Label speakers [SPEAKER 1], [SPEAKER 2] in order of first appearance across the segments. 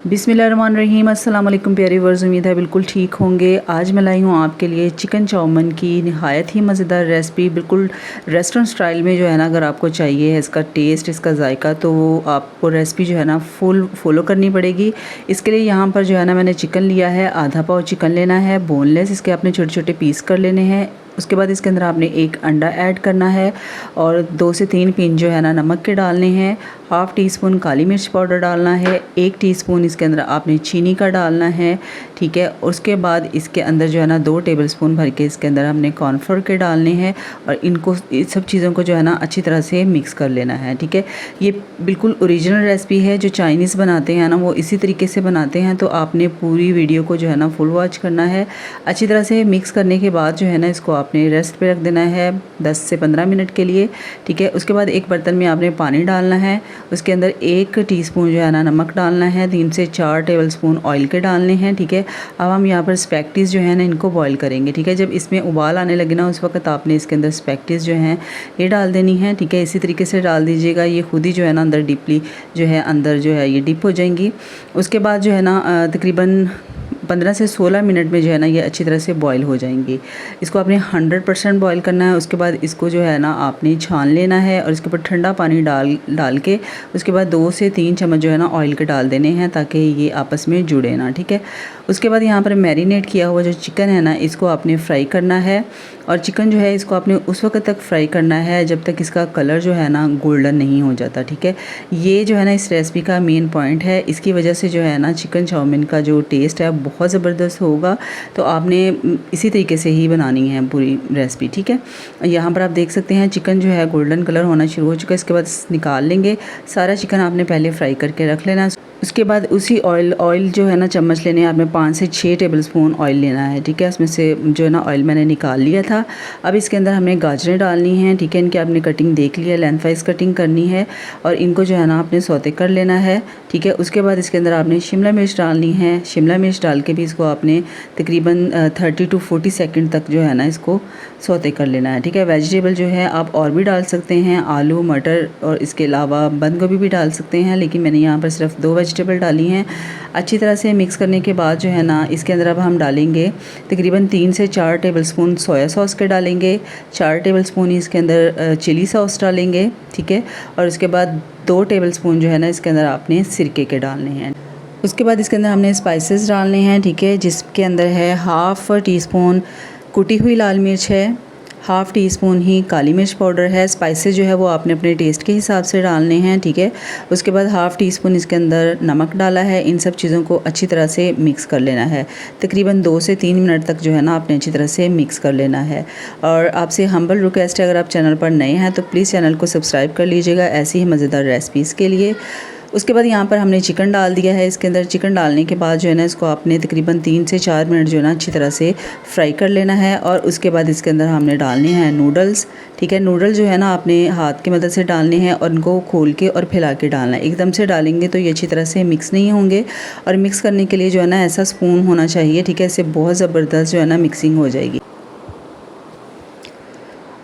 [SPEAKER 1] बिस्मिल्लाहिर्रहमानिर्रहीम। अस्सलाम वालेकुम प्यारे वर्ज़, उम्मीद है बिल्कुल ठीक होंगे। आज मैं लाई हूँ आपके लिए चिकन चाउमीन की नहायत ही मज़ेदार रेसिपी, बिल्कुल रेस्टोरेंट स्टाइल में जो है ना, अगर आपको चाहिए है इसका टेस्ट, इसका जायका, तो वो आपको रेसिपी जो है ना फुल फॉलो करनी पड़ेगी। इसके लिए यहाँ पर जो है ना मैंने चिकन लिया है, आधा पाव चिकन लेना है बोनलेस। इसके आपने छोटे छोटे पीस कर लेने हैं। उसके बाद इसके अंदर आपने एक अंडा ऐड करना है और 2 से 3 पिंच जो है ना नमक के डालने हैं। हाफ़ टी स्पून काली मिर्च पाउडर डालना है। 1 टीस्पून इसके अंदर आपने चीनी का डालना है, ठीक है। उसके बाद इसके अंदर जो है ना 2 टेबलस्पून भर के इसके अंदर हमने कॉर्नफ्लोर के डालने हैं और इनको इस सब चीज़ों को जो है ना अच्छी तरह से मिक्स कर लेना है, ठीक है। ये बिल्कुल ओरिजिनल रेसिपी है। जो चाइनीज़ बनाते हैं ना वो इसी तरीके से बनाते हैं, तो आपने पूरी वीडियो को जो है ना फुल वॉच करना है। अच्छी तरह से मिक्स करने के बाद जो है ना इसको आपने रेस्ट पे रख देना है 10 से 15 मिनट के लिए, ठीक है। उसके बाद एक बर्तन में आपने पानी डालना है। उसके अंदर 1 टीस्पून जो है ना नमक डालना है। 3 से 4 टेबलस्पून ऑयल के डालने हैं, ठीक है। अब हम यहाँ पर स्पैगेटीज़ जो है ना इनको बॉईल करेंगे, ठीक है। जब इसमें उबाल आने लगे ना उस वक्त आपने इसके अंदर स्पैगेटीज़ जो हैं ये डाल देनी है, ठीक है। इसी तरीके से डाल दीजिएगा। ये खुद ही जो है ना अंदर डीपली जो है अंदर जो है ये डिप हो जाएंगी। उसके बाद जो है ना तकरीबन 15 से 16 मिनट में जो है ना ये अच्छी तरह से बॉईल हो जाएंगी। इसको आपने 100% बॉईल करना है। उसके बाद इसको जो है ना आपने छान लेना है और इसके ऊपर ठंडा पानी डाल के उसके बाद 2 से 3 चम्मच जो है ना ऑयल के डाल देने हैं ताकि ये आपस में जुड़े ना, ठीक है। उसके बाद यहाँ पर मैरिनेट किया हुआ जो चिकन है ना इसको आपने फ्राई करना है और चिकन जो है इसको आपने उस वक्त तक फ्राई करना है जब तक इसका कलर जो है ना गोल्डन नहीं हो जाता, ठीक है। ये जो है ना इस रेसिपी का मेन पॉइंट है। इसकी वजह से जो है ना चिकन चाउमीन का जो टेस्ट है बहुत ज़बरदस्त होगा। तो आपने इसी तरीके से ही बनानी है पूरी रेसिपी, ठीक है। यहाँ पर आप देख सकते हैं चिकन जो है गोल्डन कलर होना शुरू हो चुका है। इसके बाद निकाल लेंगे। सारा चिकन आपने पहले फ्राई करके रख लेना। उसके बाद उसी ऑयल जो है ना चम्मच लेने हैं आपने 5 से 6 टेबलस्पून ऑयल लेना है, ठीक है। उसमें से जो है ना ऑयल मैंने निकाल लिया था। अब इसके अंदर हमने गाजरें डालनी हैं, ठीक है। इनकी आपने कटिंग देख लिया, लेंथ वाइज कटिंग करनी है और इनको जो है ना आपने सौते कर लेना है, ठीक है। उसके बाद इसके अंदर आपने शिमला मिर्च डालनी है। शिमला मिर्च डाल के भी इसको आपने तकरीबन 30 to 40 सेकंड तक जो है ना इसको सौते कर लेना है, ठीक है। वेजिटेबल जो है आप और भी डाल सकते हैं, आलू, मटर और इसके अलावा बंद गोभी भी डाल सकते हैं, लेकिन मैंने यहाँ पर सिर्फ 2 वेजिटेबल डाली हैं। अच्छी तरह से मिक्स करने के बाद जो है ना इसके अंदर अब हम डालेंगे तकरीबन 3 से 4 टेबलस्पून सोया सॉस के डालेंगे। 4 टेबलस्पून इसके अंदर चिली सॉस डालेंगे, ठीक है। और उसके बाद 2 टेबलस्पून जो है ना इसके अंदर आपने सिरके के डालने हैं। उसके बाद इसके अंदर हमने स्पाइसेस डालने हैं, ठीक है, जिसके अंदर है हाफ़ टी स्पून कुटी हुई लाल मिर्च है, हाफ़ टी स्पून ही काली मिर्च पाउडर है। स्पाइसेस जो है वो आपने अपने टेस्ट के हिसाब से डालने हैं, ठीक है। उसके बाद हाफ़ टी स्पून इसके अंदर नमक डाला है। इन सब चीज़ों को अच्छी तरह से मिक्स कर लेना है। तकरीबन 2 से 3 मिनट तक जो है ना आपने अच्छी तरह से मिक्स कर लेना है। और आपसे हम्बल रिक्वेस्ट है, अगर आप चैनल पर नए हैं तो प्लीज़ चैनल को सब्सक्राइब कर लीजिएगा ऐसी ही मज़ेदार रेसिपीज़ के लिए। उसके बाद यहाँ पर हमने चिकन डाल दिया है। इसके अंदर चिकन डालने के बाद जो है ना इसको आपने तकरीबन 3 से 4 मिनट जो है ना अच्छी तरह से फ्राई कर लेना है। और उसके बाद इसके अंदर हमने डालने हैं नूडल्स, ठीक है। नूडल्स जो है ना आपने हाथ की मदद से डालने हैं और उनको खोल के और फैला के डालना है। एकदम से डालेंगे तो ये अच्छी तरह से मिक्स नहीं होंगे। और मिक्स करने के लिए जो है ना ऐसा स्पून होना चाहिए, ठीक है। इससे बहुत ज़बरदस्त जो है ना मिक्सिंग हो जाएगी।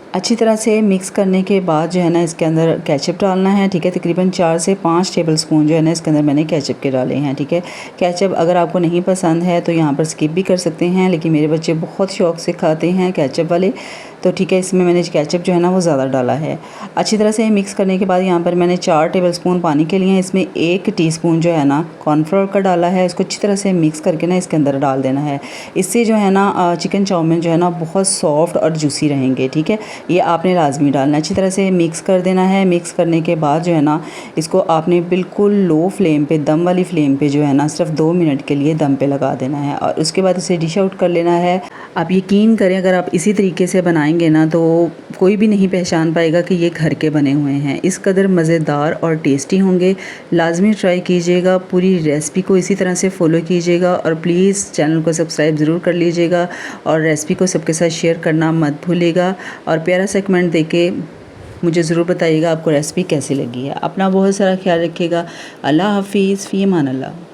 [SPEAKER 1] अच्छी तरह से मिक्स करने के बाद जो है ना इसके अंदर केचप डालना है, ठीक है। तकरीबन 4 से 5 टेबलस्पून जो है ना इसके अंदर मैंने केचप के डाले हैं, ठीक है। केचप अगर आपको नहीं पसंद है तो यहाँ पर स्किप भी कर सकते हैं, लेकिन मेरे बच्चे बहुत शौक़ से खाते हैं केचप वाले, तो ठीक है। इसमें मैंने केचप जो है ना वो ज़्यादा डाला है। अच्छी तरह से मिक्स करने के बाद यहाँ पर मैंने 4 टेबलस्पून पानी के लिए इसमें 1 टीस्पून जो है ना कॉर्नफ्लोर का डाला है। इसको अच्छी तरह से मिक्स करके ना इसके अंदर डाल देना है। इससे जो है ना चिकन चाउमीन जो है ना बहुत सॉफ्ट और जूसी रहेंगे, ठीक है। ये आपने लाजमी डालना है। अच्छी तरह से मिक्स कर देना है। मिक्स करने के बाद जो है ना इसको आपने बिल्कुल लो फ्लेम पे, दम वाली फ्लेम पे जो है ना सिर्फ 2 मिनट के लिए दम पे लगा देना है और उसके बाद इसे डिश आउट कर लेना है। आप यकीन करें अगर आप इसी तरीके से बनाएंगे ना तो कोई भी नहीं पहचान पाएगा कि ये घर के बने हुए हैं। इस कदर मज़ेदार और टेस्टी होंगे। लाजमी ट्राई कीजिएगा, पूरी रेसिपी को इसी तरह से फॉलो कीजिएगा और प्लीज़ चैनल को सब्सक्राइब ज़रूर कर लीजिएगा और रेसिपी को सबके साथ शेयर करना मत भूलिएगा। और प्यारा सा कमेंट देके मुझे ज़रूर बताइएगा आपको रेसिपी कैसी लगी है। अपना बहुत सारा ख्याल रखिएगा। अल्लाह हाफिज़, फ़ी अमान अल्लाह।